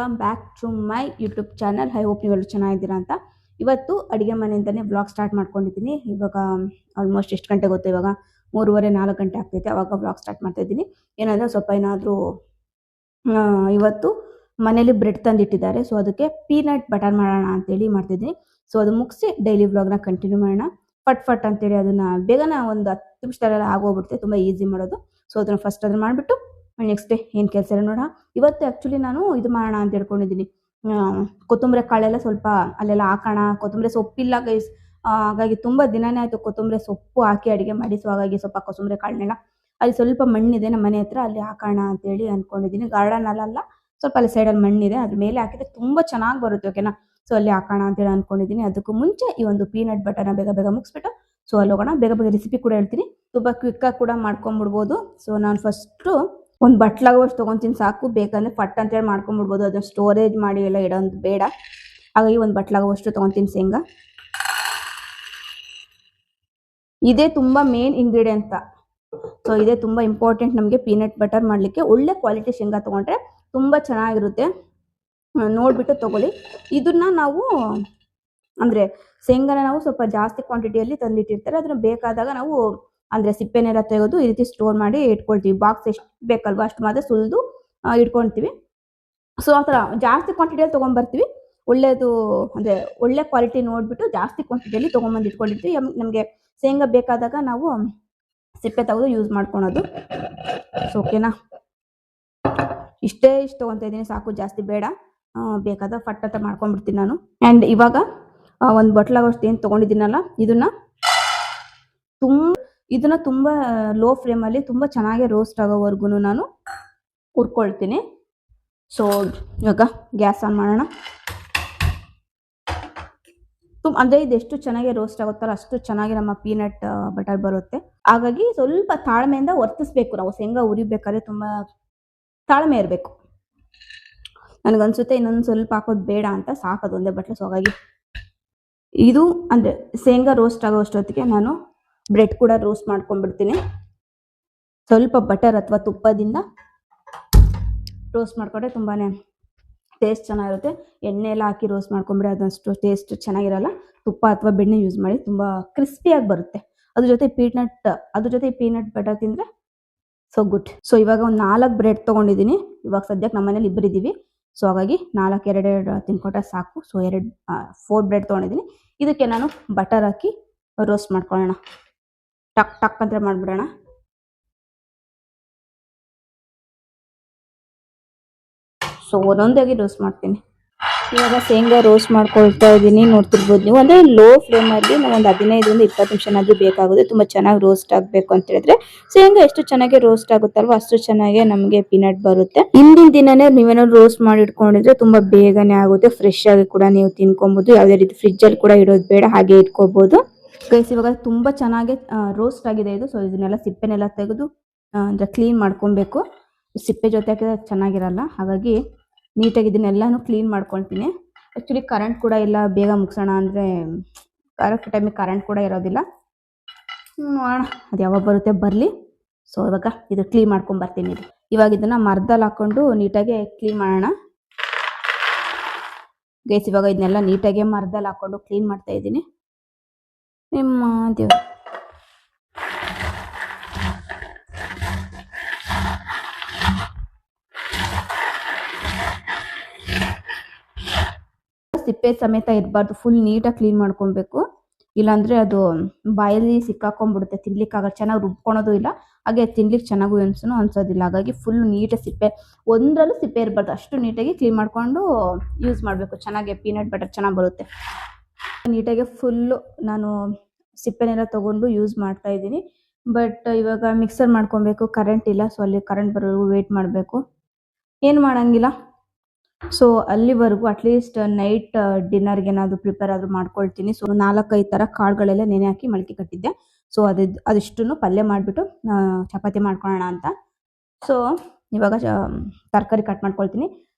Welcome back to my YouTube channel. I hope ನೀವೆಲ್ಲರೂ ಚೆನ್ನಾಗಿದ್ದೀರಾ ಅಂತ. ಇವತ್ತು ಅಡುಗೆ ಮನೆಯಿಂದನೇ ವ್ಲಾಗ್ ಸ್ಟಾರ್ಟ್ ಮಾಡ್ಕೊಂಡಿದ್ದೀನಿ. ಇವಾಗ ಆಲ್ಮೋಸ್ಟ್ ಎಷ್ಟು ಗಂಟೆ ಗೊತ್ತು, ಇವಾಗ 3:30-4 ಗಂಟೆ ಆಗ್ತೈತೆ. ಅವಾಗ ವ್ಲಾಗ್ ಸ್ಟಾರ್ಟ್ ಮಾಡ್ತಾ ಇದ್ದೀನಿ. ಏನಂದರೆ ಸ್ವಲ್ಪ ಏನಾದರೂ ಇವತ್ತು ಮನೇಲಿ ಬ್ರೆಡ್ ತಂದಿಟ್ಟಿದ್ದಾರೆ, ಸೊ ಅದಕ್ಕೆ ಪೀನಟ್ ಬಟರ್ ಮಾಡೋಣ ಅಂತೇಳಿ ಮಾಡ್ತಿದ್ದೀನಿ. ಸೊ ಅದು ಮುಗಿಸಿ ಡೈಲಿ ವ್ಲಾಗ್ನ ಕಂಟಿನ್ಯೂ ಮಾಡೋಣ. ಫಟ್ ಅಂತೇಳಿ ಅದನ್ನು ಬೇಗನೆ ಒಂದು 10 ನಿಮಿಷದಲ್ಲೆಲ್ಲ ಆಗೋಗ್ಬಿಡುತ್ತೆ, ತುಂಬ ಈಸಿ ಮಾಡೋದು. ಸೊ ಅದನ್ನು ಫಸ್ಟ್ ಅದನ್ನು ಮಾಡಿಬಿಟ್ಟು ನೆಕ್ಸ್ಟ್ ಡೇ ಏನು ಕೆಲಸ ಇಲ್ಲ ನೋಡೋಣ. ಇವತ್ತು ಆ್ಯಕ್ಚುಲಿ ನಾನು ಇದು ಮಾಡೋಣ ಅಂತ ಹೇಳ್ಕೊಂಡಿದ್ದೀನಿ. ಕೊತ್ತಂಬರಿ ಕಾಳೆಲ್ಲ ಸ್ವಲ್ಪ ಅಲ್ಲೆಲ್ಲ ಹಾಕೋಣ. ಕೊತ್ತಂಬರಿ ಸೊಪ್ಪಿಲ್ಲ ಗೈಸ್, ಹಾಗಾಗಿ ತುಂಬ ದಿನನೇ ಆಯಿತು ಕೊತ್ತಂಬರಿ ಸೊಪ್ಪು ಹಾಕಿ ಅಡುಗೆ ಮಾಡಿ. ಸೊ ಹಾಗಾಗಿ ಸ್ವಲ್ಪ ಕೊತ್ತಂಬರಿ ಕಾಳನ್ನೆಲ್ಲ ಅಲ್ಲಿ ಸ್ವಲ್ಪ ಮಣ್ಣಿದೆ ನಮ್ಮ ಮನೆ ಹತ್ರ, ಅಲ್ಲಿ ಹಾಕೋಣ ಅಂತೇಳಿ ಅಂದ್ಕೊಂಡಿದ್ದೀನಿ. ಗಾರ್ಡನಲ್ಲ, ಸ್ವಲ್ಪ ಅಲ್ಲಿ ಸೈಡಲ್ಲಿ ಮಣ್ಣಿದೆ, ಅದ್ರ ಮೇಲೆ ಹಾಕಿದ್ರೆ ತುಂಬ ಚೆನ್ನಾಗಿ ಬರುತ್ತೆ, ಓಕೆನಾ. ಸೊ ಅಲ್ಲಿ ಹಾಕೋಣ ಅಂತೇಳಿ ಅಂದ್ಕೊಂಡಿದ್ದೀನಿ. ಅದಕ್ಕೂ ಮುಂಚೆ ಈ ಒಂದು ಪೀನಟ್ ಬಟರ್ನ ಬೇಗ ಮುಗಿಸ್ಬಿಟ್ಟು ಸೊ ಅಲ್ಲಿ ಹೋಗೋಣ. ಬೇಗ ರೆಸಿಪಿ ಕೂಡ ಹೇಳ್ತೀನಿ, ತುಂಬ ಕ್ವಿಕ್ಕಾಗಿ ಕೂಡ ಮಾಡ್ಕೊಂಬಿಡ್ಬೋದು. ಸೊ ನಾನು ಫಸ್ಟು ಒಂದು ಬಟ್ಲಾಗೋಷ್ಟು ತೊಗೊತೀನಿ ಸಾಕು, ಬೇಕಂದರೆ ಫಟ್ ಅಂತೇಳಿ ಮಾಡ್ಕೊಂಬಿಡ್ಬೋದು. ಅದನ್ನು ಸ್ಟೋರೇಜ್ ಮಾಡಿ ಎಲ್ಲ ಇಡೋದು ಬೇಡ, ಹಾಗಾಗಿ ಒಂದು ಬಟ್ಲಾಗೋಷ್ಟು ತೊಗೊತೀನಿ ಶೇಂಗಾ. ಇದೇ ತುಂಬ ಮೇನ್ ಇಂಗ್ರೀಡಿಯೆಂಟ್. ಸೊ ಇದೇ ತುಂಬ ಇಂಪಾರ್ಟೆಂಟ್ ನಮಗೆ ಪೀನಟ್ ಬಟರ್ ಮಾಡಲಿಕ್ಕೆ. ಒಳ್ಳೆ ಕ್ವಾಲಿಟಿ ಶೇಂಗಾ ತೊಗೊಂಡ್ರೆ ತುಂಬ ಚೆನ್ನಾಗಿರುತ್ತೆ, ನೋಡಿಬಿಟ್ಟು ತೊಗೊಳ್ಳಿ. ಇದನ್ನು ನಾವು ಅಂದರೆ ಶೇಂಗಾನ ನಾವು ಸ್ವಲ್ಪ ಜಾಸ್ತಿ ಕ್ವಾಂಟಿಟಿಯಲ್ಲಿ ತಂದಿಟ್ಟಿರ್ತಾರೆ, ಅದನ್ನು ಬೇಕಾದಾಗ ನಾವು ಅಂದರೆ ಸಿಪ್ಪೆನೆಲ್ಲ ತೆಗೆದು ಈ ರೀತಿ ಸ್ಟೋರ್ ಮಾಡಿ ಇಟ್ಕೊಳ್ತೀವಿ. ಬಾಕ್ಸ್ ಎಷ್ಟು ಬೇಕಲ್ವ ಅಷ್ಟು ಮಾತ್ರ ಸುಲಿದು ಇಟ್ಕೊಳ್ತೀವಿ. ಸೊ ಆ ಥರ ಜಾಸ್ತಿ ಕ್ವಾಂಟಿಟಿಯಲ್ಲಿ ತೊಗೊಂಬರ್ತೀವಿ. ಒಳ್ಳೆಯದು ಅಂದರೆ ಒಳ್ಳೆ ಕ್ವಾಲಿಟಿ ನೋಡಿಬಿಟ್ಟು ಜಾಸ್ತಿ ಕ್ವಾಂಟಿಟಿಯಲ್ಲಿ ತೊಗೊಂಬಂದು ಇಟ್ಕೊಂಡಿರ್ತೀವಿ. ನಮಗೆ ಶೇಂಗಾ ಬೇಕಾದಾಗ ನಾವು ಸಿಪ್ಪೆ ತೆಗೆದು ಯೂಸ್ ಮಾಡ್ಕೊಳೋದು. ಸೊ ಓಕೆನಾ, ಇಷ್ಟು ತೊಗೊತಾ ಇದ್ದೀನಿ ಸಾಕು, ಜಾಸ್ತಿ ಬೇಡ. ಬೇಕಾದ ಫಟ್ ಅಂತ ಮಾಡ್ಕೊಂಡ್ಬಿಡ್ತೀನಿ ನಾನು. ಆ್ಯಂಡ್ ಇವಾಗ ಒಂದು ಬಟ್ಲಾಗೋಷ್ಟು ಏನು ತೊಗೊಂಡಿದ್ದೀನಲ್ಲ, ಇದನ್ನು ತುಂಬ ಲೋ ಫ್ಲೇಮಲ್ಲಿ ತುಂಬ ಚೆನ್ನಾಗಿ ರೋಸ್ಟ್ ಆಗೋವರೆಗೂ ನಾನು ಹುರ್ಕೊಳ್ತೀನಿ. ಸೊ ಇವಾಗ ಗ್ಯಾಸ್ ಆನ್ ಮಾಡೋಣ. ಅಂದರೆ ಇದೆಷ್ಟು ಚೆನ್ನಾಗಿ ರೋಸ್ಟ್ ಆಗುತ್ತಲ್ಲ ಅಷ್ಟು ಚೆನ್ನಾಗಿ ನಮ್ಮ ಪೀನಟ್ ಬಟರ್ ಬರುತ್ತೆ. ಹಾಗಾಗಿ ಸ್ವಲ್ಪ ತಾಳ್ಮೆಯಿಂದ ವರ್ತಿಸ್ಬೇಕು ನಾವು. ಶೇಂಗಾ ಉರಿಬೇಕಾದ್ರೆ ತುಂಬ ತಾಳ್ಮೆ ಇರಬೇಕು. ನನಗನ್ಸುತ್ತೆ ಇನ್ನೊಂದು ಸ್ವಲ್ಪ ಹಾಕೋದು ಬೇಡ ಅಂತ, ಸಾಕೋದು ಒಂದೇ ಬಟ್ಲು. ಸೊ ಹಾಗಾಗಿ ಇದು ಅಂದರೆ ಶೇಂಗಾ ರೋಸ್ಟ್ ಆಗೋ ಅಷ್ಟೊತ್ತಿಗೆ ನಾನು ಬ್ರೆಡ್ ಕೂಡ ರೋಸ್ಟ್ ಮಾಡ್ಕೊಂಡ್ಬಿಡ್ತೀನಿ. ಸ್ವಲ್ಪ ಬಟರ್ ಅಥವಾ ತುಪ್ಪದಿಂದ ರೋಸ್ಟ್ ಮಾಡ್ಕೊಂಡ್ರೆ ತುಂಬಾ ಟೇಸ್ಟ್ ಚೆನ್ನಾಗಿರುತ್ತೆ. ಎಣ್ಣೆ ಎಲ್ಲ ಹಾಕಿ ರೋಸ್ಟ್ ಮಾಡ್ಕೊಂಡ್ಬಿಡಿ, ಅದಷ್ಟು ಟೇಸ್ಟ್ ಚೆನ್ನಾಗಿರಲ್ಲ. ತುಪ್ಪ ಅಥವಾ ಬೆಣ್ಣೆ ಯೂಸ್ ಮಾಡಿ, ತುಂಬ ಕ್ರಿಸ್ಪಿಯಾಗಿ ಬರುತ್ತೆ. ಅದ್ರ ಜೊತೆ ಪೀನಟ್ ಬಟರ್ ತಿಂದರೆ ಸೊ ಗುಡ್. ಸೊ ಇವಾಗ ಒಂದು 4 ಬ್ರೆಡ್ ತೊಗೊಂಡಿದ್ದೀನಿ. ಇವಾಗ ಸದ್ಯಕ್ಕೆ ನಮ್ಮ ಮನೇಲಿ ಇಬ್ಬರಿದ್ದೀವಿ, ಸೊ ಹಾಗಾಗಿ 4 ತಿನ್ಕೊಂಡ್ರೆ ಸಾಕು. ಸೊ 4 ಬ್ರೆಡ್ ತೊಗೊಂಡಿದ್ದೀನಿ. ಇದಕ್ಕೆ ನಾನು ಬಟರ್ ಹಾಕಿ ರೋಸ್ಟ್ ಮಾಡ್ಕೊಳ್ಳೋಣ. ಟಕ್ ಅಂತ ಮಾಡಿಬಿಡೋಣ. ಸೊ ಒಂದೊಂದಾಗಿ ರೋಸ್ಟ್ ಮಾಡ್ತೀನಿ. ಇವಾಗ ಶೇಂಗಾ ರೋಸ್ಟ್ ಮಾಡ್ಕೊಳ್ತಾ ಇದ್ದೀನಿ, ನೋಡ್ತಿರ್ಬೋದು ನೀವು. ಅಂದರೆ ಲೋ ಫ್ಲೇಮಲ್ಲಿ ನಾವು ಒಂದು 15-20 ನಿಮಿಷನಾದರೂ ಬೇಕಾಗುತ್ತೆ. ತುಂಬ ಚೆನ್ನಾಗಿ ರೋಸ್ಟ್ ಆಗಬೇಕು ಅಂತ ಹೇಳಿದ್ರೆ ಶೇಂಗಾ ಎಷ್ಟು ಚೆನ್ನಾಗಿ ರೋಸ್ಟ್ ಆಗುತ್ತಲ್ವ ಅಷ್ಟು ಚೆನ್ನಾಗಿ ನಮಗೆ ಪೀನಟ್ ಬರುತ್ತೆ. ಹಿಂದಿನ ದಿನನೇ ನೀವೇನಾದ್ರು ರೋಸ್ಟ್ ಮಾಡಿ ಇಟ್ಕೊಂಡಿದ್ರೆ ತುಂಬ ಬೇಗನೆ ಆಗುತ್ತೆ. ಫ್ರೆಶ್ ಆಗಿ ಕೂಡ ನೀವು ತಿನ್ಕೊಬೋದು. ಯಾವುದೇ ರೀತಿ ಫ್ರಿಜ್ಜಲ್ಲಿ ಕೂಡ ಇಡೋದು ಬೇಡ, ಹಾಗೆ ಇಟ್ಕೋಬೋದು. ಗೈಸ್ ಇವಾಗ ತುಂಬ ಚೆನ್ನಾಗಿ ರೋಸ್ಟ್ ಆಗಿದೆ ಇದು. ಸೊ ಇದನ್ನೆಲ್ಲ ಸಿಪ್ಪೆನೆಲ್ಲ ತೆಗೆದು ಅಂದರೆ ಕ್ಲೀನ್ ಮಾಡ್ಕೊಬೇಕು. ಸಿಪ್ಪೆ ಜೊತೆ ಹಾಕಿದ್ರೆ ಚೆನ್ನಾಗಿರಲ್ಲ, ಹಾಗಾಗಿ ನೀಟಾಗಿ ಇದನ್ನೆಲ್ಲನೂ ಕ್ಲೀನ್ ಮಾಡ್ಕೊಳ್ತೀನಿ. ಆ್ಯಕ್ಚುಲಿ ಕರೆಂಟ್ ಕೂಡ ಇಲ್ಲ, ಬೇಗ ಮುಗಿಸೋಣ ಅಂದರೆ ಕರೆಕ್ಟ್ ಟೈಮಿಗೆ ಕರೆಂಟ್ ಕೂಡ ಇರೋದಿಲ್ಲ. ನೋಡೋಣ ಅದು ಯಾವಾಗ ಬರುತ್ತೆ, ಬರಲಿ. ಸೊ ಇವಾಗ ಇದು ಕ್ಲೀನ್ ಮಾಡ್ಕೊಂಬರ್ತೀನಿ. ಇವಾಗ ಇದನ್ನು ಮರದಲ್ಲಿ ಹಾಕ್ಕೊಂಡು ನೀಟಾಗಿ ಕ್ಲೀನ್ ಮಾಡೋಣ. ಗೈಸ್ ಇವಾಗ ಇದನ್ನೆಲ್ಲ ನೀಟಾಗಿ ಮರದಲ್ಲಿ ಹಾಕ್ಕೊಂಡು ಕ್ಲೀನ್ ಮಾಡ್ತಾ ಇದ್ದೀನಿ. ನಿಮ್ಮ ದೇವ್ರು ಸಿಪ್ಪೆ ಸಮೇತ ಇರಬಾರ್ದು, ಫುಲ್ ನೀಟಾಗಿ ಕ್ಲೀನ್ ಮಾಡ್ಕೊಬೇಕು. ಇಲ್ಲಾಂದರೆ ಅದು ಬಾಯಲ್ಲಿ ಸಿಕ್ಕಾಕೊಂಡ್ಬಿಡುತ್ತೆ, ತಿನ್ಲಿಕ್ಕಾಗಲ್ಲ. ಚೆನ್ನಾಗಿ ರುಬ್ಕೊಳೋದು ಇಲ್ಲ, ಹಾಗೆ ತಿನ್ಲಿಕ್ಕೆ ಚೆನ್ನಾಗೂ ಅನ್ಸೋದಿಲ್ಲ. ಹಾಗಾಗಿ ಫುಲ್ ನೀಟಾಗಿ ಒಂದರಲ್ಲೂ ಸಿಪ್ಪೆ ಇರಬಾರ್ದು, ಅಷ್ಟು ನೀಟಾಗಿ ಕ್ಲೀನ್ ಮಾಡಿಕೊಂಡು ಯೂಸ್ ಮಾಡಬೇಕು. ಚೆನ್ನಾಗಿ ಪೀನಟ್ ಬಟರ್ ಚೆನ್ನಾಗಿ ಬರುತ್ತೆ. ನೀಟಾಗಿ ಫುಲ್ಲು ನಾನು ಸಿಪ್ಪೆನೆಲ್ಲ ತೊಗೊಂಡು ಯೂಸ್ ಮಾಡ್ತಾ ಇದ್ದೀನಿ. ಬಟ್ ಇವಾಗ ಮಿಕ್ಸರ್ ಮಾಡ್ಕೊಬೇಕು, ಕರೆಂಟ್ ಇಲ್ಲ. ಸೊ ಅಲ್ಲಿ ಕರೆಂಟ್ ಬರೋವರೆಗೂ ವೇಟ್ ಮಾಡಬೇಕು, ಏನು ಮಾಡೋಂಗಿಲ್ಲ. ಸೊ ಅಲ್ಲಿವರೆಗೂ ಅಟ್ಲೀಸ್ಟ್ ನೈಟ್ ಡಿನ್ನರ್ಗೆ ಏನಾದರೂ ಪ್ರಿಪೇರ್ ಆದರೂ ಮಾಡ್ಕೊಳ್ತೀನಿ. ಸೊ 4-5 ಥರ ಕಾಳುಗಳೆಲ್ಲ ನೆನೆ ಹಾಕಿ ಮೊಳಕೆ ಕಟ್ಟಿದ್ದೆ. ಸೊ ಅದಿಷ್ಟನ್ನು ಪಲ್ಯ ಮಾಡಿಬಿಟ್ಟು ಚಪಾತಿ ಮಾಡ್ಕೊಳ್ಳೋಣ ಅಂತ. ಸೊ ಇವಾಗ ತರಕಾರಿ ಕಟ್ ಮಾಡ್ಕೊಳ್ತೀನಿ.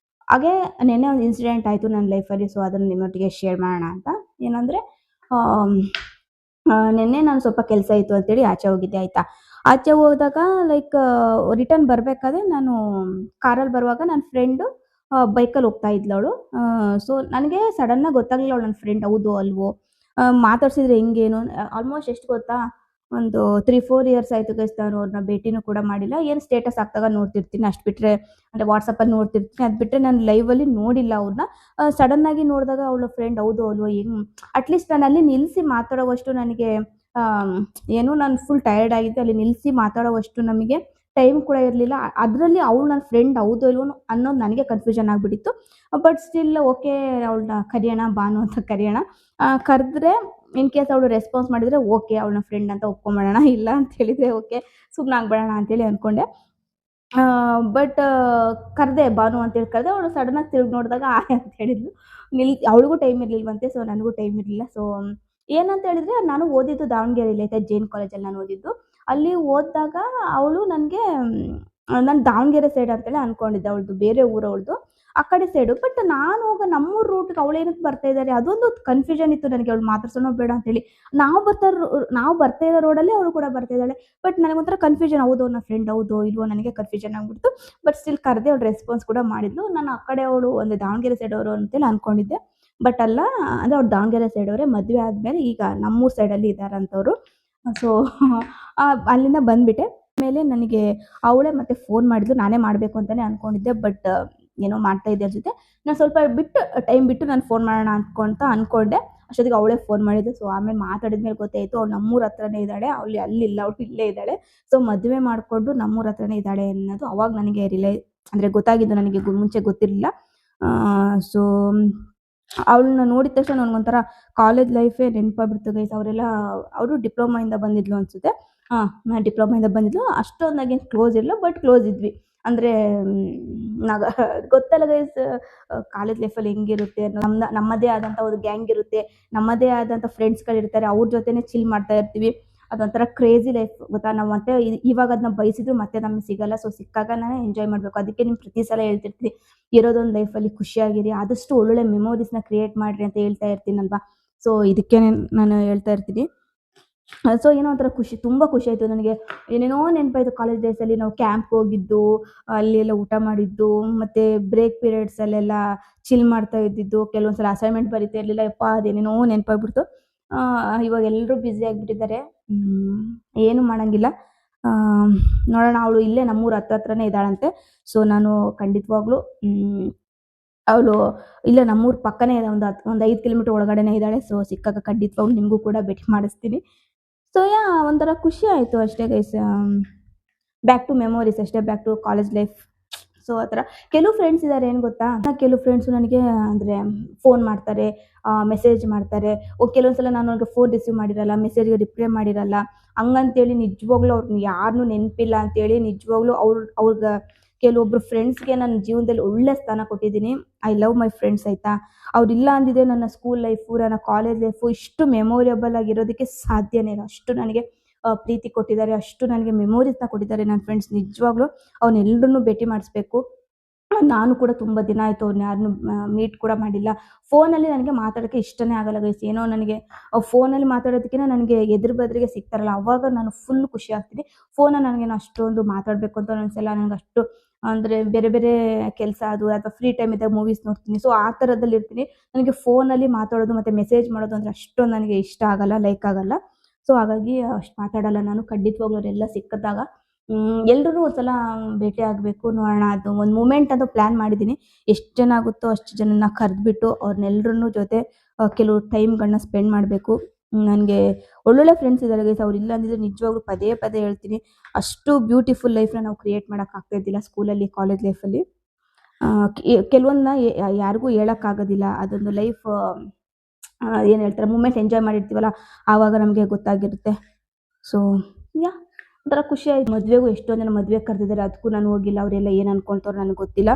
ಹಾಗೆ ನೆನ್ನೆ ಒಂದು ಇನ್ಸಿಡೆಂಟ್ ಆಯಿತು ನನ್ನ ಲೈಫಲ್ಲಿ. ಸೊ ಅದನ್ನು ನಿಮ್ಮೊಟ್ಟಿಗೆ ಶೇರ್ ಮಾಡೋಣ ಅಂತ. ಏನಂದರೆ ನೆನ್ನೆ ನಾನು ಸ್ವಲ್ಪ ಕೆಲಸ ಇತ್ತು ಅಂತೇಳಿ ಆಚೆ ಹೋಗಿದ್ದೆ, ಆಯಿತಾ. ಆಚೆ ಹೋದಾಗ ಲೈಕ್ ರಿಟರ್ನ್ ಬರಬೇಕಾದ್ರೆ ನಾನು ಕಾರಲ್ಲಿ ಬರುವಾಗ ನನ್ನ ಫ್ರೆಂಡು ಬೈಕಲ್ಲಿ ಹೋಗ್ತಾ ಇದ್ಲು ಅವಳು. ಸೊ ನನಗೆ ಸಡನ್ನಾಗಿ ಗೊತ್ತಾಗಲಿಲ್ಲ ಅವಳು ನನ್ನ ಫ್ರೆಂಡ್ ಹೌದೋ ಅಲ್ವೋ. ಮಾತಾಡ್ಸಿದ್ರೆ ಹೆಂಗೇನು ಆಲ್ಮೋಸ್ಟ್ ಎಷ್ಟು ಗೊತ್ತಾ, ಒಂದು 3-4 ಇಯರ್ಸ್ ಆಯಿತು ಗೈಸ್, ನಾನು ಅವ್ರನ್ನ ಭೇಟಿನೂ ಕೂಡ ಮಾಡಿಲ್ಲ. ಏನು ಸ್ಟೇಟಸ್ ಹಾಕ್ದಾಗ ನೋಡ್ತಿರ್ತೀನಿ ಅಷ್ಟು ಬಿಟ್ಟರೆ, ಅಂದರೆ ವಾಟ್ಸಪ್ಪಲ್ಲಿ ನೋಡ್ತಿರ್ತೀನಿ, ಅದು ಬಿಟ್ಟರೆ ನಾನು ಲೈವಲ್ಲಿ ನೋಡಿಲ್ಲ ಅವ್ರನ್ನ. ಸಡನ್ನಾಗಿ ನೋಡಿದಾಗ ಅವಳ ಫ್ರೆಂಡ್ ಹೌದೋ ಅಲ್ವೋ ಹೆಂಗೆ, ಅಟ್ಲೀಸ್ಟ್ ನಾನು ಅಲ್ಲಿ ನಿಲ್ಲಿಸಿ ಮಾತಾಡೋವಷ್ಟು ನನಗೆ ಏನು, ನಾನು ಫುಲ್ ಟಯರ್ಡ್ ಆಗಿದ್ದೆ, ಅಲ್ಲಿ ನಿಲ್ಲಿಸಿ ಮಾತಾಡೋವಷ್ಟು ನಮಗೆ ಟೈಮ್ ಕೂಡ ಇರಲಿಲ್ಲ. ಅದರಲ್ಲಿ ಅವಳು ನನ್ನ ಫ್ರೆಂಡ್ ಹೌದೋ ಇಲ್ವೋ ಅನ್ನೋದು ನನಗೆ ಕನ್ಫ್ಯೂಷನ್ ಆಗಿಬಿಟ್ಟಿತ್ತು. ಬಟ್ ಸ್ಟಿಲ್ ಓಕೆ, ಅವಳನ್ನ ಕರೆಯೋಣ, ಭಾನು ಅಂತ ಕರೆಯೋಣ. ಕರೆದ್ರೆ ಇನ್ ಕೇಸ್ ಅವಳು ರೆಸ್ಪಾನ್ಸ್ ಮಾಡಿದರೆ ಓಕೆ, ಅವಳನ್ನ ಫ್ರೆಂಡ್ ಅಂತ ಒಪ್ಕೊಂಬಿಡೋಣ, ಇಲ್ಲ ಅಂತ ಹೇಳಿದರೆ ಓಕೆ ಸುಮ್ಮನೆ ಆಗ್ಬೇಡೋಣ ಅಂತೇಳಿ ಅಂದ್ಕೊಂಡೆ. ಬಟ್ ಕರೆದೆ, ಭಾನು ಅಂತೇಳಿ ಕರೆದೆ. ಅವಳು ಸಡನ್ನಾಗಿ ತಿರುಗಿ ನೋಡಿದಾಗ ಆಯ್ ಅಂತ ಹೇಳಿದ್ಲು. ಅವಳಿಗೂ ಟೈಮ್ ಇರಲಿಲ್ವಂತೆ, ಸೊ ನನಗೂ ಟೈಮ್ ಇರಲಿಲ್ಲ. ಸೊ ಏನಂತ ಹೇಳಿದರೆ, ನಾನು ಓದಿದ್ದು ದಾವಣಗೆರೆಯಲ್ಲಿ ಆಯ್ತಾ, ಜೈನ್ ಕಾಲೇಜಲ್ಲಿ ನಾನು ಓದಿದ್ದು. ಅಲ್ಲಿ ಓದಿದಾಗ ಅವಳು ನನಗೆ, ನಾನು ದಾವಣಗೆರೆ ಸೈಡ್ ಅಂತೇಳಿ ಅಂದ್ಕೊಂಡಿದ್ದೆ, ಅವಳದು ಬೇರೆ ಊರು ಅವಳದು, ಆ ಕಡೆ ಸೈಡು. ಬಟ್ ನಾನು ಹೋಗೋ ನಮ್ಮೂರ ರೂಟ್ಗೆ ಅವಳೇನಕ್ಕೆ ಬರ್ತಾ ಇದ್ದಾರೆ, ಅದೊಂದು ಕನ್ಫ್ಯೂಷನ್ ಇತ್ತು ನನಗೆ. ಅವಳು ಮಾತಾಡ್ಸೋಣ ಬೇಡ ಅಂತೇಳಿ, ನಾವು ಬರ್ತಾ ಇರೋ ರೋಡಲ್ಲಿ ಅವಳು ಕೂಡ ಬರ್ತಾ ಇದ್ದಾಳೆ. ಬಟ್ ನನಗೊಂಥರ ಕನ್ಫ್ಯೂಷನ್, ಹೌದು ನನ್ನ ಫ್ರೆಂಡ್ ಹೌದೋ ಇಲ್ವೋ ನನಗೆ ಕನ್ಫ್ಯೂಷನ್ ಆಗಿಬಿಡ್ತು. ಬಟ್ ಸ್ಟಿಲ್ ಕರೆದೆ, ಅವಳು ರೆಸ್ಪಾನ್ಸ್ ಕೂಡ ಮಾಡಿದ್ಲು. ನಾನು ಆ ಕಡೆ ಅವಳು ಒಂದು ದಾವಣಗೆರೆ ಸೈಡ್ ಅವರು ಅಂತೇಳಿ ಅಂದ್ಕೊಂಡಿದ್ದೆ. ಬಟ್ ಅಲ್ಲ, ಅಂದರೆ ಅವ್ರು ದಾವಣಗೆರೆ ಸೈಡ್ ಅವರೇ, ಮದುವೆ ಆದಮೇಲೆ ಈಗ ನಮ್ಮೂರ ಸೈಡಲ್ಲಿ ಇದ್ದಾರಂಥವ್ರು. ಸೊ ಅಲ್ಲಿಂದ ಬಂದುಬಿಟ್ಟೆ. ಮೇಲೆ ನನಗೆ ಅವಳೇ ಮತ್ತೆ ಫೋನ್ ಮಾಡಿದ್ಲು, ನಾನೇ ಮಾಡಬೇಕು ಅಂತಲೇ ಅಂದ್ಕೊಂಡಿದ್ದೆ. ಬಟ್ ಏನೋ ಮಾಡ್ತಾ ಇದ್ದೆ ಜೊತೆ, ನಾನು ಸ್ವಲ್ಪ ಟೈಮ್ ಬಿಟ್ಟು ನಾನು ಫೋನ್ ಮಾಡೋಣ ಅಂದ್ಕೊಂಡೆ. ಅಷ್ಟೊತ್ತಿಗೆ ಅವಳೇ ಫೋನ್ ಮಾಡಿದ್ದೆ. ಸೊ ಆಮೇಲೆ ಮಾತಾಡಿದ್ಮೇಲೆ ಗೊತ್ತಾಯಿತು, ಅವಳು ನಮ್ಮೂರ ಹತ್ರನೇ ಇದ್ದಾಳೆ, ಅವಳು ಅಲ್ಲಿಲ್ಲ, ಅವಳು ಇಲ್ಲೇ ಇದ್ದಾಳೆ. ಸೊ ಮದುವೆ ಮಾಡಿಕೊಂಡು ನಮ್ಮೂರ ಹತ್ರನೇ ಇದ್ದಾಳೆ ಅನ್ನೋದು ಅವಾಗ ನನಗೆ ಅಂದರೆ ಗೊತ್ತಾಗಿದ್ದು, ನನಗೆ ಮುಂಚೆ ಗೊತ್ತಿರಲಿಲ್ಲ. ಸೊ ಅವಳನ್ನ ನೋಡಿದ ತಕ್ಷಣ ನನಗೊಂಥರ ಕಾಲೇಜ್ ಲೈಫೇ ನೆನಪಾಗ್ಬಿಡ್ತು ಗೈಸ್. ಅವರು ಡಿಪ್ಲೊಮಾಯಿಂದ ಬಂದಿದ್ಲು ಅನಿಸುತ್ತೆ. ಡಿಪ್ಲೊಮಾಯಿಂದ ಬಂದಿದ್ಲು. ಅಷ್ಟೊಂದಾಗೇನು ಕ್ಲೋಸ್ ಇರಲಿಲ್ಲ, ಬಟ್ ಕ್ಲೋಸ್ ಇದ್ವಿ. ಅಂದರೆ ಗೊತ್ತಲ್ಲ ಗೈಸ್, ಕಾಲೇಜ್ ಲೈಫಲ್ಲಿ ಹೆಂಗಿರುತ್ತೆ ಅನ್ನೋ, ನಮ್ಮದೇ ಆದಂಥ ಒಂದು ಗ್ಯಾಂಗ್ ಇರುತ್ತೆ, ನಮ್ಮದೇ ಆದಂಥ ಫ್ರೆಂಡ್ಸ್ಗಳಿರ್ತಾರೆ, ಅವ್ರ ಜೊತೆನೇ ಚಿಲ್ ಮಾಡ್ತಾ ಇರ್ತೀವಿ. ಅದೊಂಥರ ಕ್ರೇಜಿ ಲೈಫ್ ಗೊತ್ತಾ. ನಾವು ಮತ್ತೆ ಇವಾಗ ಅದನ್ನ ಬಯಸಿದ್ರು ಮತ್ತೆ ನಮಗೆ ಸಿಗಲ್ಲ. ಸೊ ಸಿಕ್ಕಾಗ ನಾನು ಎಂಜಾಯ್ ಮಾಡಬೇಕು. ಅದಕ್ಕೆ ನಿಮ್ಗೆ ಪ್ರತಿ ಸಲ ಹೇಳ್ತಿರ್ತೀನಿ, ಇರೋದೊಂದು ಲೈಫಲ್ಲಿ ಖುಷಿಯಾಗಿರಿ, ಆದಷ್ಟು ಒಳ್ಳೊಳ್ಳೆ ಮೆಮೊರೀಸ್ನ ಕ್ರಿಯೇಟ್ ಮಾಡಿರಿ ಅಂತ ಹೇಳ್ತಾ ಇರ್ತೀನಲ್ವಾ. ಸೊ ಇದಕ್ಕೆ ನಾನು ಹೇಳ್ತಾ ಇರ್ತೀನಿ. ಸೊ ಏನೋ ಒಂಥರ ತುಂಬ ಖುಷಿ ಆಯಿತು ನನಗೆ. ಏನೇನೋ ನೆನಪಾಯಿತು ಕಾಲೇಜ್ ಡೇಸಲ್ಲಿ ನಾವು ಕ್ಯಾಂಪ್ ಹೋಗಿದ್ದು, ಅಲ್ಲಿ ಎಲ್ಲ ಊಟ ಮಾಡಿದ್ದು, ಮತ್ತು ಬ್ರೇಕ್ ಪೀರಿಯಡ್ಸಲ್ಲೆಲ್ಲ ಚಿಲ್ ಮಾಡ್ತಾ ಇದ್ದಿದ್ದು. ಕೆಲವೊಂದು ಸಲ ಅಸೈನ್ಮೆಂಟ್ ಬರೀತಾ ಇರಲಿಲ್ಲ, ಅದೇನೇನೋ ನೆನಪಾಗ್ಬಿಡ್ತು. ಇವಾಗ ಎಲ್ಲರೂ ಬ್ಯುಸಿ ಆಗಿಬಿಟ್ಟಿದ್ದಾರೆ, ಏನು ಮಾಡೋಂಗಿಲ್ಲ. ನೋಡೋಣ, ಅವಳು ಇಲ್ಲೇ ನಮ್ಮೂರ ಹತ್ರನೇ ಇದ್ದಾಳಂತೆ. ಸೊ ನಾನು ಖಂಡಿತವಾಗ್ಲೂ ಅವಳು ಇಲ್ಲೇ ನಮ್ಮೂರ ಪಕ್ಕನೇ ಇದೆ, ಒಂದು 5 ಕಿಲೋಮೀಟರ್ ಒಳಗಡೆನೇ ಇದ್ದಾಳೆ. ಸೊ ಸಿಕ್ಕಾಗ ಖಂಡಿತವಾಗ್ಲೂ ನಿಮಗೂ ಕೂಡ ಭೇಟಿ ಮಾಡಿಸ್ತೀನಿ. ಸೊ ಒಂಥರ ಖುಷಿ ಆಯಿತು ಅಷ್ಟೇ ಗೈಸ್. ಬ್ಯಾಕ್ ಟು ಮೆಮೊರೀಸ್ ಅಷ್ಟೇ, back to college life. So ಆ ಥರ ಕೆಲವು ಫ್ರೆಂಡ್ಸ್ ಇದ್ದಾರೆ, ಏನು ಗೊತ್ತಾ, ಕೆಲವು ಫ್ರೆಂಡ್ಸು ನನಗೆ ಅಂದರೆ ಫೋನ್ ಮಾಡ್ತಾರೆ, ಮೆಸೇಜ್ ಮಾಡ್ತಾರೆ. ಕೆಲವೊಂದ್ಸಲ ನಾನು ಅವ್ರಿಗೆ ಫೋನ್ ರಿಸೀವ್ ಮಾಡಿರಲ್ಲ, ಮೆಸೇಜ್ಗೆ ರಿಪ್ಲೈ ಮಾಡಿರಲ್ಲ. ಹಂಗಂತೇಳಿ ನಿಜವಾಗ್ಲೂ ಅವ್ರನ್ನ ಯಾರನ್ನೂ ನೆನಪಿಲ್ಲ ಅಂತೇಳಿ ನಿಜವಾಗ್ಲೂ ಅವ್ರಿಗೆ ಕೆಲವೊಬ್ರು ಫ್ರೆಂಡ್ಸ್ಗೆ ನನ್ನ ಜೀವನದಲ್ಲಿ ಒಳ್ಳೆ ಸ್ಥಾನ ಕೊಟ್ಟಿದ್ದೀನಿ. ಐ ಲವ್ ಮೈ ಫ್ರೆಂಡ್ಸ್ ಆಯಿತಾ. ಅವ್ರಿಲ್ಲ ಅಂದಿದ್ರೆ ನನ್ನ ಸ್ಕೂಲ್ ಲೈಫು, ನನ್ನ ಕಾಲೇಜ್ ಲೈಫು ಇಷ್ಟು ಮೆಮೊರೇಬಲ್ ಆಗಿರೋದಕ್ಕೆ ಸಾಧ್ಯನೇ ಇಲ್ಲ. ಅಷ್ಟು ನನಗೆ ಪ್ರೀತಿ ಕೊಟ್ಟಿದ್ದಾರೆ, ಅಷ್ಟು ನನಗೆ ಮೆಮೊರೀಸ್ನ ಕೊಟ್ಟಿದ್ದಾರೆ ನನ್ನ ಫ್ರೆಂಡ್ಸ್. ನಿಜವಾಗ್ಲೂ ಅವನ್ನೆಲ್ಲರನ್ನೂ ಭೇಟಿ ಮಾಡಿಸ್ಬೇಕು. ನಾನು ಕೂಡ ತುಂಬ ದಿನ ಆಯಿತು ಅವ್ರನ್ನ ಯಾರನ್ನೂ ಮೀಟ್ ಕೂಡ ಮಾಡಿಲ್ಲ. ಫೋನಲ್ಲಿ ನನಗೆ ಮಾತಾಡೋಕ್ಕೆ ಇಷ್ಟನೇ ಆಗಲ್ಲ ಗೈಸ್. ಏನೋ ನನಗೆ ಫೋನಲ್ಲಿ ಮಾತಾಡೋದಕ್ಕಿಂತ ನನಗೆ ಎದುರು ಬದ್ರಿಗೆ ಸಿಗ್ತಾರಲ್ಲ, ಅವಾಗ ನಾನು ಫುಲ್ ಖುಷಿ ಆಗ್ತೀನಿ. ಫೋನಲ್ಲಿ ನನಗೇನು ಅಷ್ಟೊಂದು ಮಾತಾಡಬೇಕು ಅಂತ ಅನಿಸಲ್ಲ. ನನಗೆ ಅಷ್ಟು ಅಂದರೆ ಬೇರೆ ಬೇರೆ ಕೆಲಸ ಅದು, ಅಥವಾ ಫ್ರೀ ಟೈಮ್ ಇದ್ದಾಗ ಮೂವೀಸ್ ನೋಡ್ತೀನಿ. ಸೊ ಆ ಥರದಲ್ಲಿ ಇರ್ತೀನಿ. ನನಗೆ ಫೋನಲ್ಲಿ ಮಾತಾಡೋದು ಮತ್ತು ಮೆಸೇಜ್ ಮಾಡೋದು ಅಂದರೆ ಅಷ್ಟೊಂದು ನನಗೆ ಇಷ್ಟ ಆಗಲ್ಲ, ಲೈಕ್ ಆಗಲ್ಲ. ಸೊ ಹಾಗಾಗಿ ಅಷ್ಟು ಮಾತಾಡಲ್ಲ ನಾನು. ಖಂಡಿತವಾಗ್ಲೂ ಅವರೆಲ್ಲ ಸಿಕ್ಕಿದಾಗ ಎಲ್ರೂ ಒಂದ್ಸಲ ಭೇಟಿ ಆಗಬೇಕು. ನೋಡೋಣ, ಅದು ಒಂದು ಮೂಮೆಂಟ್ ಅಂತ ಪ್ಲ್ಯಾನ್ ಮಾಡಿದ್ದೀನಿ. ಎಷ್ಟು ಜನ ಆಗುತ್ತೋ ಅಷ್ಟು ಜನನ ಕರೆದ್ಬಿಟ್ಟು ಅವ್ರನ್ನೆಲ್ಲರನ್ನೂ ಜೊತೆ ಕೆಲವು ಟೈಮ್ಗಳನ್ನ ಸ್ಪೆಂಡ್ ಮಾಡಬೇಕು. ನನಗೆ ಒಳ್ಳೊಳ್ಳೆ ಫ್ರೆಂಡ್ಸ್ ಇದ್ದಾರೆ ಗೈಸ್. ಅವ್ರು ಇಲ್ಲ ಅಂದಿದ್ರೆ ನಿಜವಾಗ್ಲೂ ಪದೇ ಪದೇ ಹೇಳ್ತೀನಿ, ಅಷ್ಟು ಬ್ಯೂಟಿಫುಲ್ ಲೈಫ್ನ ನಾವು ಕ್ರಿಯೇಟ್ ಮಾಡೋಕ್ಕಾಗ್ತಾಯಿದ್ದಿಲ್ಲ ಸ್ಕೂಲಲ್ಲಿ, ಕಾಲೇಜ್ ಲೈಫಲ್ಲಿ. ಕೆಲವೊಂದನ್ನ ಯಾರಿಗೂ ಹೇಳೋಕ್ಕಾಗೋದಿಲ್ಲ. ಅದೊಂದು ಲೈಫ್ ಏನು ಹೇಳ್ತಾರೆ, ಮೂಮೆಂಟ್ ಎಂಜಾಯ್ ಮಾಡಿರ್ತೀವಲ್ಲ, ಆವಾಗ ನಮಗೆ ಗೊತ್ತಾಗಿರುತ್ತೆ. ಸೊ ಒಂಥರ ಖುಷಿ ಆಯ್ತು. ಮದುವೆಗೂ ಎಷ್ಟೊಂದು ಜನ ಮದುವೆಗೆ ಕರೆದಿದ್ದಾರೆ, ಅದಕ್ಕೂ ನಾನು ಹೋಗಿಲ್ಲ. ಅವರೆಲ್ಲ ಏನು ಅನ್ಕೊಳ್ತಾರೋ ನನಗೆ ಗೊತ್ತಿಲ್ಲ.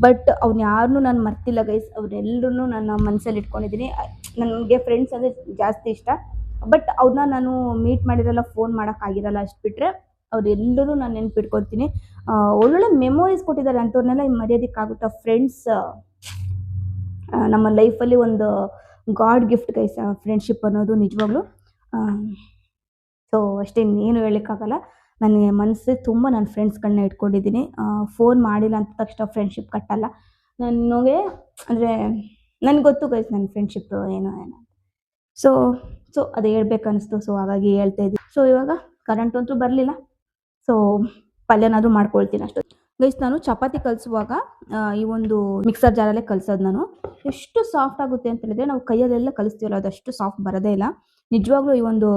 ಬಟ್ ಅವ್ನು ಯಾರನ್ನೂ ನಾನು ಮರ್ತಿಲ್ಲ ಗೈಸ್. ಅವ್ರೆಲ್ಲರೂ ನನ್ನ ಮನಸ್ಸಲ್ಲಿ ಇಟ್ಕೊಂಡಿದ್ದೀನಿ. ನನಗೆ ಫ್ರೆಂಡ್ಸ್ ಅಂದರೆ ಜಾಸ್ತಿ ಇಷ್ಟ. ಬಟ್ ಅವ್ರನ್ನ ನಾನು ಮೀಟ್ ಮಾಡಿರಲ್ಲ, ಫೋನ್ ಮಾಡೋಕ್ಕಾಗಿರಲ್ಲ. ಅಷ್ಟು ಬಿಟ್ಟರೆ ಅವರೆಲ್ಲರೂ ನಾನು ನೆನ್ಪಿಟ್ಕೊತೀನಿ. ಒಳ್ಳೊಳ್ಳೆ ಮೆಮೊರೀಸ್ ಕೊಟ್ಟಿದ್ದಾರೆ, ಅಂಥವ್ರನ್ನೆಲ್ಲ ಮರೆಯೋದಕ್ಕಾಗುತ್ತಾ? ಫ್ರೆಂಡ್ಸ್ ನಮ್ಮ ಲೈಫಲ್ಲಿ ಒಂದು ಗಾಡ್ ಗಿಫ್ಟ್ ಗೈಸ್, ಫ್ರೆಂಡ್ಶಿಪ್ ಅನ್ನೋದು ನಿಜವಾಗ್ಲೂ. ಸೊ ಅಷ್ಟೇ, ಇನ್ನೇನು ಹೇಳೋಕ್ಕಾಗಲ್ಲ. ನನಗೆ ಮನಸ್ಸು ತುಂಬ ನನ್ನ ಫ್ರೆಂಡ್ಸ್ಗಳನ್ನ ಇಟ್ಕೊಂಡಿದ್ದೀನಿ. ಫೋನ್ ಮಾಡಿಲ್ಲ ಅಂತ ತಕ್ಷಣ ಫ್ರೆಂಡ್ಶಿಪ್ ಕಟ್ಟಲ್ಲ. ನನಗೆ ಅಂದರೆ ನನಗೆ ಗೊತ್ತು ಗೈಸ್ ನನ್ನ ಫ್ರೆಂಡ್ಶಿಪ್ ಏನೋ ಏನೋ ಸೊ ಸೊ ಅದು ಹೇಳ್ಬೇಕನ್ನಿಸ್ತು. ಸೊ ಹಾಗಾಗಿ ಹೇಳ್ತಾ ಇದ್ದೀನಿ. ಸೊ ಇವಾಗ ಕರೆಂಟ್ ಅಂತೂ ಬರಲಿಲ್ಲ. ಸೊ ಪಲ್ಯನಾದರೂ ಮಾಡ್ಕೊಳ್ತೀನಿ ಅಷ್ಟು. ಗೈಸ್ ನಾನು ಚಪಾತಿ ಕಲಿಸುವಾಗ ಈ ಒಂದು ಮಿಕ್ಸರ್ ಜಾರಲ್ಲೇ ಕಲಿಸೋದು ನಾನು. ಎಷ್ಟು ಸಾಫ್ಟ್ ಆಗುತ್ತೆ ಅಂತ ಹೇಳಿದ್ರೆ ನಾವು ಕೈಯಲ್ಲೆಲ್ಲ ಕಲಿಸ್ತೀವಲ್ಲ ಅದಷ್ಟು ಸಾಫ್ಟ್ ಬರೋದೇ ಇಲ್ಲ. ನಿಜವಾಗ್ಲೂ ಈ ಒಂದು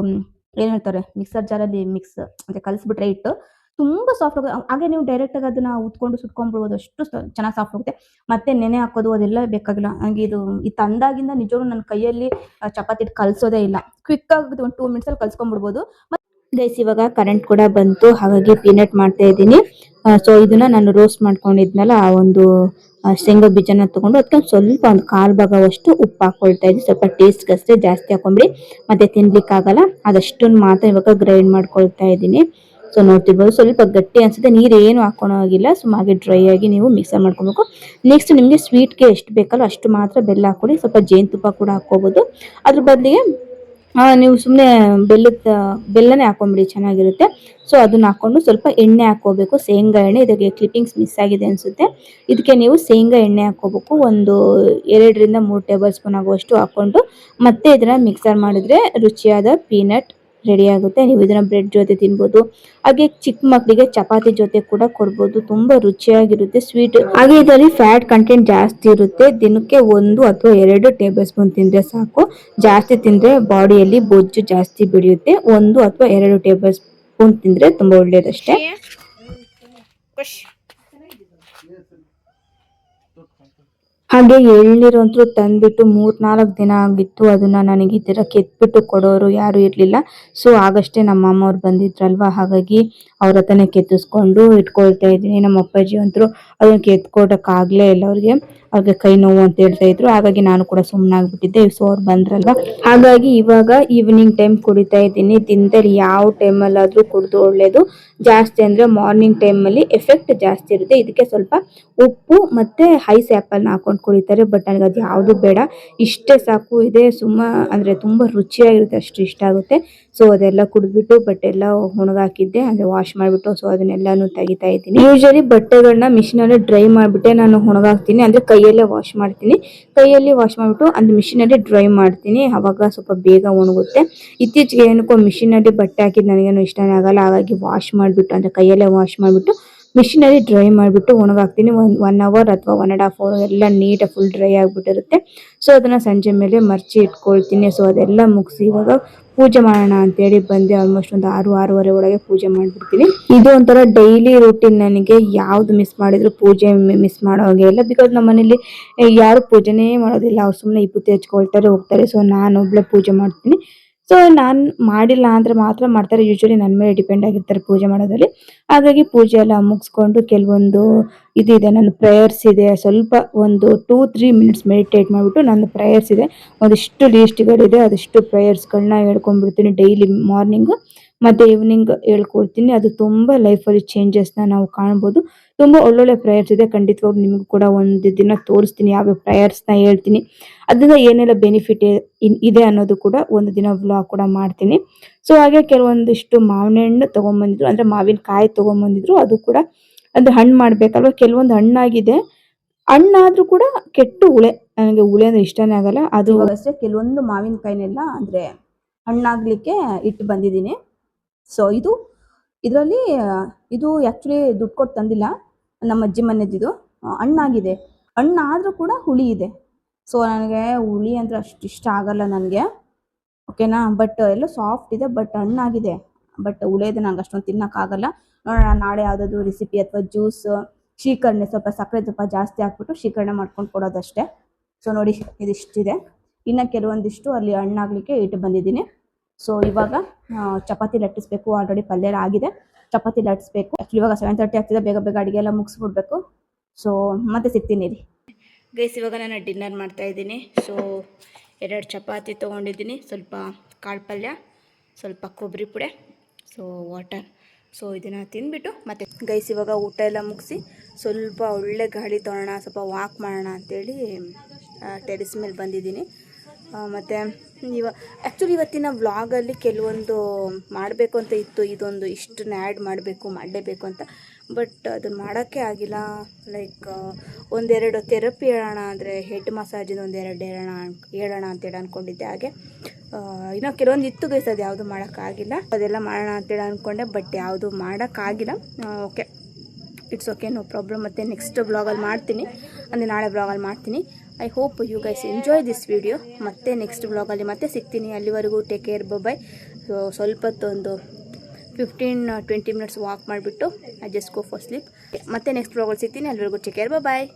ಏನು ಹೇಳ್ತಾರೆ ಮಿಕ್ಸರ್ ಜಾರಲ್ಲಿ ಮಿಕ್ಸ್ ಅಂದರೆ ಕಲಿಸ್ಬಿಟ್ರೆ ಇಟ್ಟು ತುಂಬ ಸಾಫ್ಟ್ ಆಗುತ್ತೆ. ಹಾಗೆ ನೀವು ಡೈರೆಕ್ಟಾಗಿ ಅದನ್ನು ಉತ್ಕೊಂಡು ಸುಟ್ಕೊಂಡ್ಬಿಡ್ಬೋದು, ಅಷ್ಟು ಚೆನ್ನಾಗಿ ಸಾಫ್ಟ್ ಆಗುತ್ತೆ. ಮತ್ತೆ ನೆನೆ ಹಾಕೋದು ಅದೆಲ್ಲ ಬೇಕಾಗಿಲ್ಲ. ನನಗೆ ಇದು ತಂದಾಗಿಂದ ನಿಜವಾಗ್ಲೂ ನನ್ನ ಕೈಯಲ್ಲಿ ಚಪಾತಿ ಕಲಿಸೋದೇ ಇಲ್ಲ. ಕ್ವಿಕ್ಕಾಗಿ ಒಂದು 2 ಮಿನಿಟ್ಸಲ್ಲಿ ಕಲಿಸ್ಕೊಂಡ್ಬಿಡ್ಬೋದು. ಗೈಸ್ ಇವಾಗ ಕರೆಂಟ್ ಕೂಡ ಬಂತು, ಹಾಗಾಗಿ ಪೀನಟ್ ಮಾಡ್ತಾ ಇದ್ದೀನಿ. ಸೊ ಇದನ್ನ ನಾನು ರೋಸ್ಟ್ ಮಾಡ್ಕೊಂಡಿದ್ನಲ್ಲ ಆ ಒಂದು ಶೇಂಗಾ ಬೀಜನ ತಗೊಂಡು ಅದಕ್ಕೆ ಸ್ವಲ್ಪ ಒಂದು 1/4 ಭಾಗವಷ್ಟು ಉಪ್ಪು ಹಾಕೊಳ್ತಾ ಇದ್ದೀನಿ. ಸ್ವಲ್ಪ ಟೇಸ್ಟ್ಗಷ್ಟೇ, ಜಾಸ್ತಿ ಹಾಕೊಂಬಿಡಿ ಮತ್ತೆ ತಿನ್ಲಿಕ್ಕಾಗಲ್ಲ. ಅದಷ್ಟನ್ನು ಮಾತ್ರ ಇವಾಗ ಗ್ರೈಂಡ್ ಮಾಡ್ಕೊಳ್ತಾ ಇದ್ದೀನಿ. ಸೊ ನೋಡ್ತಿರ್ಬೋದು ಸ್ವಲ್ಪ ಗಟ್ಟಿ ಅನ್ಸುತ್ತೆ, ನೀರು ಏನು ಹಾಕೋಣಾಗಿಲ್ಲ, ಸುಮ್ಮಾಗಿ ಡ್ರೈ ಆಗಿ ನೀವು ಮಿಕ್ಸರ್ ಮಾಡ್ಕೊಬೇಕು. ನೆಕ್ಸ್ಟ್ ನಿಮಗೆ ಸ್ವೀಟ್ಗೆ ಎಷ್ಟು ಬೇಕಲ್ಲ ಅಷ್ಟು ಮಾತ್ರ ಬೆಲ್ಲ ಹಾಕೊಳ್ಳಿ. ಸ್ವಲ್ಪ ಜೇನುತುಪ್ಪ ಕೂಡ ಹಾಕೋಬಹುದು. ಅದ್ರ ಬದಲಿಗೆ ನೀವು ಸುಮ್ಮನೆ ಬೆಲ್ಲನೇ ಹಾಕೊಂಬಿಡಿ, ಚೆನ್ನಾಗಿರುತ್ತೆ. ಸೊ ಅದನ್ನ ಹಾಕೊಂಡು ಸ್ವಲ್ಪ ಎಣ್ಣೆ ಹಾಕೋಬೇಕು, ಶೇಂಗಾ ಎಣ್ಣೆ. ಇದಕ್ಕೆ ಕ್ಲಿಪ್ಪಿಂಗ್ಸ್ ಮಿಸ್ ಆಗಿದೆ ಅನ್ಸುತ್ತೆ. ಇದಕ್ಕೆ ನೀವು ಶೇಂಗಾ ಎಣ್ಣೆ ಹಾಕೋಬೇಕು. ಒಂದು 2 ರಿಂದ 3 ಟೇಬಲ್ ಸ್ಪೂನ್ ಆಗುವಷ್ಟು ಹಾಕೊಂಡು ಮತ್ತೆ ಇದನ್ನ ಮಿಕ್ಸರ್ ಮಾಡಿದ್ರೆ ರುಚಿಯಾದ ಪೀನಟ್ ರೆಡಿ ಆಗುತ್ತೆ. ನೀವು ಇದನ್ನ ಬ್ರೆಡ್ ಜೊತೆ ತಿನ್ಬೋದು, ಹಾಗೆ ಚಿಕ್ಕ ಮಕ್ಕಳಿಗೆ ಚಪಾತಿ ಜೊತೆ ಕೂಡ ಕೊಡ್ಬೋದು. ತುಂಬಾ ರುಚಿಯಾಗಿರುತ್ತೆ, ಸ್ವೀಟ್. ಹಾಗೆ ಇದರಲ್ಲಿ ಫ್ಯಾಟ್ ಕಂಟೆಂಟ್ ಜಾಸ್ತಿ ಇರುತ್ತೆ. ದಿನಕ್ಕೆ 1 ಅಥವಾ 2 ಟೇಬಲ್ ಸ್ಪೂನ್ ತಿಂದ್ರೆ ಸಾಕು. ಜಾಸ್ತಿ ತಿಂದ್ರೆ ಬಾಡಿಯಲ್ಲಿ ಬೊಜ್ಜು ಜಾಸ್ತಿ ಬೆಳೆಯುತ್ತೆ. 1 ಅಥವಾ 2 ಟೇಬಲ್ ಸ್ಪೂನ್ ತಿಂದ್ರೆ ತುಂಬಾ ಒಳ್ಳೇದಷ್ಟೇ. ಹಾಗೆ ಎಳ್ನೀರು ಅಂತೂ ತಂದ್ಬಿಟ್ಟು 3-4 ದಿನ ಆಗಿತ್ತು. ಅದನ್ನ ನನಗೆ ಈ ತರ ಕೆತ್ಬಿಟ್ಟು ಕೊಡೋರು ಯಾರು ಇರ್ಲಿಲ್ಲ. ಸೊ ಆಗಷ್ಟೇ ನಮ್ಮ ಅಮ್ಮ ಅವ್ರು ಬಂದಿದ್ರಲ್ವಾ, ಹಾಗಾಗಿ ಅವ್ರ ಹತ್ರನೇ ಕೆತ್ತಿಸ್ಕೊಂಡು ಇಟ್ಕೊಳ್ತಾ ಇದ್ದೀನಿ. ನಮ್ಮ ಅಪ್ಪಾಜಿ ಅಂತೂ ಅದನ್ನ ಕೆತ್ಕೊಡಕ್ ಆಗ್ಲೇ ಇಲ್ಲ, ಅವ್ರಿಗೆ ಕೈ ನೋವು ಅಂತ ಹೇಳ್ತಾ ಇದ್ರು. ಹಾಗಾಗಿ ನಾನು ಕೂಡ ಸುಮ್ಮನಾಗ್ಬಿಟ್ಟಿದ್ದೆ. ಸೊ ಅವ್ರು ಬಂದ್ರಲ್ವಾ, ಹಾಗಾಗಿ ಇವಾಗ ಈವ್ನಿಂಗ್ ಟೈಮ್ ಕುಡಿತಾ ಇದ್ದೀನಿ. ದಿನದಲ್ಲಿ ಯಾವ ಟೈಮಲ್ಲಾದ್ರೂ ಕುಡಿದು ಒಳ್ಳೇದು. ಜಾಸ್ತಿ ಅಂದ್ರೆ ಮಾರ್ನಿಂಗ್ ಟೈಮಲ್ಲಿ ಎಫೆಕ್ಟ್ ಜಾಸ್ತಿ ಇರುತ್ತೆ. ಇದಕ್ಕೆ ಸ್ವಲ್ಪ ಉಪ್ಪು ಮತ್ತೆ ಐಸ್ ಆ್ಯಪಲ್ನ ಹಾಕೊಂಡು ಕುಡಿತಾರೆ. ಬಟ್ ನನಗೆ ಅದು ಯಾವುದು ಬೇಡ, ಇಷ್ಟೇ ಸಾಕು. ಇದೆ ಅಂದ್ರೆ ತುಂಬಾ ರುಚಿಯಾಗಿರುತ್ತೆ, ಅಷ್ಟು ಇಷ್ಟ ಆಗುತ್ತೆ. ಸೊ ಅದೆಲ್ಲ ಕುಡಿದ್ಬಿಟ್ಟು ಬಟ್ಟೆ ಎಲ್ಲ ಒಣಗಾಕಿದ್ದೆ, ಅಂದ್ರೆ ವಾಶ್ ಮಾಡಿಬಿಟ್ಟು. ಸೊ ಅದನ್ನೆಲ್ಲಾನು ತೆಗಿತಾ ಇದ್ದೀನಿ. ಯೂಶಲಿ ಬಟ್ಟೆಗಳನ್ನ ಮಿಷಿನಲ್ಲಿ ಡ್ರೈ ಮಾಡಿಬಿಟ್ಟೆ ನಾನು ಒಣಗಾಕ್ತೀನಿ, ಅಂದ್ರೆ ಕೈಯಲ್ಲೇ ವಾಶ್ ಮಾಡ್ತೀನಿ. ಕೈಯಲ್ಲಿ ವಾಶ್ ಮಾಡಿಬಿಟ್ಟು ಅಂದ್ರೆ ಮಿಷಿನಲ್ಲಿ ಡ್ರೈ ಮಾಡ್ತೀನಿ, ಅವಾಗ ಸ್ವಲ್ಪ ಬೇಗ ಒಣಗುತ್ತೆ. ಇತ್ತೀಚೆಗೆ ಏನಕ್ಕೋ ಮಿಷಿನಲ್ಲಿ ಬಟ್ಟೆ ಹಾಕಿದ್ದು ನನಗೇನು ಇಷ್ಟನೇ ಆಗಲ್ಲ. ಹಾಗಾಗಿ ವಾಶ್ ಮಾಡಿಬಿಟ್ಟು ಅಂದ್ರೆ ಕೈಯಲ್ಲೇ ವಾಶ್ ಮಾಡಿಬಿಟ್ಟು ಮಿಷಿನಲ್ಲಿ ಡ್ರೈ ಮಾಡಿಬಿಟ್ಟು ಒಣಗಾಕ್ತೀನಿ. 1 ಅವರ್ ಅಥವಾ 1.5 ಅವರ್ ಎಲ್ಲ ನೀಟಾಗಿ ಫುಲ್ ಡ್ರೈ ಆಗಿಬಿಟ್ಟಿರುತ್ತೆ. ಸೊ ಅದನ್ನ ಸಂಜೆ ಮೇಲೆ ಮರ್ಚಿ ಇಟ್ಕೊಳ್ತೀನಿ. ಸೊ ಅದೆಲ್ಲ ಮುಗಿಸಿ ಇವಾಗ ಪೂಜೆ ಮಾಡೋಣ ಅಂತೇಳಿ ಬಂದೆ. ಆಲ್ಮೋಸ್ಟ್ ಒಂದು 6-6:30 ಒಳಗೆ ಪೂಜೆ ಮಾಡಿಬಿಡ್ತೀನಿ. ಇದು ಒಂಥರ ಡೈಲಿ ರೂಟೀನ್ ನನಗೆ. ಯಾವ್ದು ಮಿಸ್ ಮಾಡಿದ್ರು ಪೂಜೆ ಮಿಸ್ ಮಾಡೋ ಹಾಗೆ ಇಲ್ಲ. ಬಿಕಾಸ್ ನಮ್ಮ ಮನೇಲಿ ಯಾರು ಪೂಜೆನೇ ಮಾಡೋದಿಲ್ಲ, ಅವ್ರು ಸುಮ್ಮನೆ ಇಪ್ಪತ್ತು ಹಚ್ಕೊಳ್ತಾರೆ ಹೋಗ್ತಾರೆ. ಸೊ ನಾನು ಒಬ್ಳೆ ಪೂಜೆ ಮಾಡ್ತೀನಿ. ಸೊ ನಾನು ಮಾಡಿಲ್ಲ ಅಂದ್ರೆ ಮಾತ್ರ ಮಾಡ್ತಾರೆ. ಯೂಶಲಿ ನನ್ನ ಮೇಲೆ ಡಿಪೆಂಡ್ ಆಗಿರ್ತಾರೆ ಪೂಜೆ ಮಾಡೋದ್ರಲ್ಲಿ. ಹಾಗಾಗಿ ಪೂಜೆ ಎಲ್ಲ ಮುಗಿಸ್ಕೊಂಡು ಕೆಲವೊಂದು ಇದಿದೆ, ನನ್ನ ಪ್ರೇಯರ್ಸ್ ಇದೆ. ಸ್ವಲ್ಪ ಒಂದು 2-3 ಮಿನಿಟ್ಸ್ ಮೆಡಿಟೇಟ್ ಮಾಡಿಬಿಟ್ಟು ನನ್ನ ಪ್ರೇಯರ್ಸ್ ಇದೆ, ಒಂದಿಷ್ಟು ಲೀಸ್ಟ್ಗಳಿದೆ, ಅದಷ್ಟು ಪ್ರೇಯರ್ಸ್ಗಳನ್ನ ಹೇಳ್ಕೊಂಡ್ಬಿಡ್ತೀನಿ ಡೈಲಿ ಮಾರ್ನಿಂಗ್ ಮತ್ತೆ ಈವ್ನಿಂಗ್ ಹೇಳ್ಕೊಳ್ತೀನಿ. ಅದು ತುಂಬ ಲೈಫಲ್ಲಿ ಚೇಂಜಸ್ನ ನಾವು ಕಾಣ್ಬೋದು. ತುಂಬ ಒಳ್ಳೊಳ್ಳೆ ಪ್ರೇಯರ್ಸ್ ಇದೆ. ಖಂಡಿತವಾಗ್ಲೂ ನಿಮಗೂ ಕೂಡ ಒಂದು ದಿನ ತೋರಿಸ್ತೀನಿ, ಯಾವ್ಯಾವ ಪ್ರೇಯರ್ಸ್ನ ಹೇಳ್ತೀನಿ, ಅದರಿಂದ ಏನೆಲ್ಲ ಬೆನಿಫಿಟ್ ಇದೆ ಅನ್ನೋದು ಕೂಡ ಒಂದು ದಿನ ವ್ಲಾಗ್ ಕೂಡ ಮಾಡ್ತೀನಿ. ಸೊ ಹಾಗೆ ಕೆಲವೊಂದಿಷ್ಟು ಮಾವಿನ ಹಣ್ಣು ತೊಗೊಂಬಂದಿದ್ರು, ಅಂದರೆ ಮಾವಿನಕಾಯಿ ತೊಗೊಂಬಂದಿದ್ರು. ಅದು ಕೂಡ ಅಂದರೆ ಹಣ್ಣು ಮಾಡಬೇಕಲ್ವ, ಕೆಲವೊಂದು ಹಣ್ಣಾಗಿದೆ. ಹಣ್ಣಾದರೂ ಕೂಡ ಕೆಟ್ಟು ಹುಳೆ, ನನಗೆ ಹುಳೆ ಅಂದರೆ ಇಷ್ಟನೇ ಆಗಲ್ಲ. ಅದು ಅಷ್ಟೇ ಕೆಲವೊಂದು ಮಾವಿನಕಾಯಿನೆಲ್ಲ ಅಂದರೆ ಹಣ್ಣಾಗಲಿಕ್ಕೆ ಇಟ್ಟು ಬಂದಿದ್ದೀನಿ. ಸೊ ಇದರಲ್ಲಿ ಇದು ಆ್ಯಕ್ಚುಲಿ ದುಡ್ಡು ಕೊಟ್ಟು ತಂದಿಲ್ಲ, ನಮ್ಮ ಅಜ್ಜಿ ಮನೆದಿದು. ಹಣ್ಣಾಗಿದೆ, ಹಣ್ಣಾದರೂ ಕೂಡ ಹುಳಿ ಇದೆ. ಸೊ ನನಗೆ ಹುಳಿ ಅಂದರೆ ಅಷ್ಟು ಇಷ್ಟ ಆಗಲ್ಲ ನನಗೆ, ಓಕೆನಾ. ಬಟ್ ಎಲ್ಲ ಸಾಫ್ಟ್ ಇದೆ, ಬಟ್ ಹಣ್ಣಾಗಿದೆ. ಬಟ್ ಹುಳಿದೆ, ನಂಗೆ ಅಷ್ಟೊಂದು ತಿನ್ನೋಕ್ಕಾಗಲ್ಲ. ನೋಡೋಣ ನಾಳೆ ಯಾವುದಾದ್ರು ರೆಸಿಪಿ ಅಥವಾ ಜ್ಯೂಸ್, ಶೀಕರಣೆ ಸ್ವಲ್ಪ ಸಕ್ಕರೆ ಸ್ವಲ್ಪ ಜಾಸ್ತಿ ಹಾಕ್ಬಿಟ್ಟು ಶೀಕರಣೆ ಮಾಡ್ಕೊಂಡು ಕೊಡೋದಷ್ಟೇ. ಸೊ ನೋಡಿ ಇದಿಷ್ಟಿದೆ, ಇನ್ನು ಕೆಲವೊಂದಿಷ್ಟು ಅಲ್ಲಿ ಹಣ್ಣಾಗಲಿಕ್ಕೆ ಇಟ್ಟು ಬಂದಿದ್ದೀನಿ. ಸೊ ಇವಾಗ ಚಪಾತಿ ಲಟ್ಟಿಸ್ಬೇಕು. ಆಲ್ರೆಡಿ ಪಲ್ಯ ಆಗಿದೆ, ಚಪಾತಿ ಲಟ್ಟಿಸ್ಬೇಕು. ಆ್ಯಕ್ಚುಲಿ ಇವಾಗ 7:30 ಆಗ್ತಿದೆ, ಬೇಗ ಬೇಗ ಅಡುಗೆ ಎಲ್ಲ ಮುಗಿಸ್ಬಿಡ್ಬೇಕು. ಸೊ ಮತ್ತೆ ಸಿಗ್ತೀನಿ ರೀ ಗೈಸ್. ಇವಾಗ ನಾನು ಡಿನ್ನರ್ ಮಾಡ್ತಾಯಿದ್ದೀನಿ. ಸೊ 2 ಚಪಾತಿ ತೊಗೊಂಡಿದ್ದೀನಿ, ಸ್ವಲ್ಪ ಕಾಳು ಪಲ್ಯ, ಸ್ವಲ್ಪ ಕೊಬ್ಬರಿ ಪುಡೆ, ಸೊ ವಾಟರ್. ಸೊ ಇದನ್ನು ತಿಂದ್ಬಿಟ್ಟು ಮತ್ತೆ ಗೈಸ್ ಇವಾಗ ಊಟ ಎಲ್ಲ ಮುಗಿಸಿ ಸ್ವಲ್ಪ ಒಳ್ಳೆ ಗಾಳಿ ತೊಗೊಳ್ಳೋಣ, ಸ್ವಲ್ಪ ವಾಕ್ ಮಾಡೋಣ ಅಂಥೇಳಿ ಟೆರೆಸ್ ಮೇಲೆ ಬಂದಿದ್ದೀನಿ. ಮತ್ತು ಆ್ಯಕ್ಚುಲಿ ಇವತ್ತಿನ ವ್ಲಾಗಲ್ಲಿ ಕೆಲವೊಂದು ಮಾಡಬೇಕು ಅಂತ ಇತ್ತು, ಇದೊಂದು ಇಷ್ಟನ್ನ ಆ್ಯಡ್ ಮಾಡಲೇಬೇಕು ಅಂತ. ಬಟ್ ಅದನ್ನು ಮಾಡೋಕ್ಕೆ ಆಗಿಲ್ಲ. ಲೈಕ್ ಒಂದೆರಡು ಥೆರಪಿ ಹೇಳೋಣ ಅಂದರೆ ಹೆಡ್ ಮಸಾಜಿನ ಒಂದೆರಡು ಹೇಳೋಣ ಅಂತೇಳಿ ಅಂದ್ಕೊಂಡಿದ್ದೆ. ಹಾಗೆ ಇನ್ನೂ ಕೆಲವೊಂದು ಇತ್ತು ಗೈಸ್, ಅದು ಯಾವುದು ಮಾಡೋಕ್ಕಾಗಿಲ್ಲ. ಅದೆಲ್ಲ ಮಾಡೋಣ ಅಂತೇಳಿ ಅಂದ್ಕೊಂಡೆ, ಬಟ್ ಯಾವುದು ಮಾಡೋಕ್ಕಾಗಿಲ್ಲ. Okay, it's okay, no problem. ಮತ್ತು ನೆಕ್ಸ್ಟ್ ಬ್ಲಾಗಲ್ಲಿ ಮಾಡ್ತೀನಿ, ಅಂದರೆ ನಾಳೆ ಬ್ಲಾಗಲ್ಲಿ ಮಾಡ್ತೀನಿ. I hope you guys enjoy this video. ಮತ್ತೆ ನೆಕ್ಸ್ಟ್ ಬ್ಲಾಗಲ್ಲಿ ಮತ್ತೆ ಸಿಗ್ತೀನಿ. ಅಲ್ಲಿವರೆಗೂ ಟೇಕ್ ಕೇರ್, ಬೈ. ಸ್ವಲ್ಪ ಹೊತ್ತೊಂದು 15-20 ಮಿನಿಟ್ಸ್ ವಾಕ್ ಮಾಡಿಬಿಟ್ಟು I just go for sleep. ಮತ್ತೆ ನೆಕ್ಸ್ಟ್ ಬ್ಲಾಗಲ್ಲಿ ಸಿಗ್ತೀನಿ. ಅಲ್ಲಿವರೆಗೂ ಟೇಕ್ ಕೇರ್, ಬಾಯ್.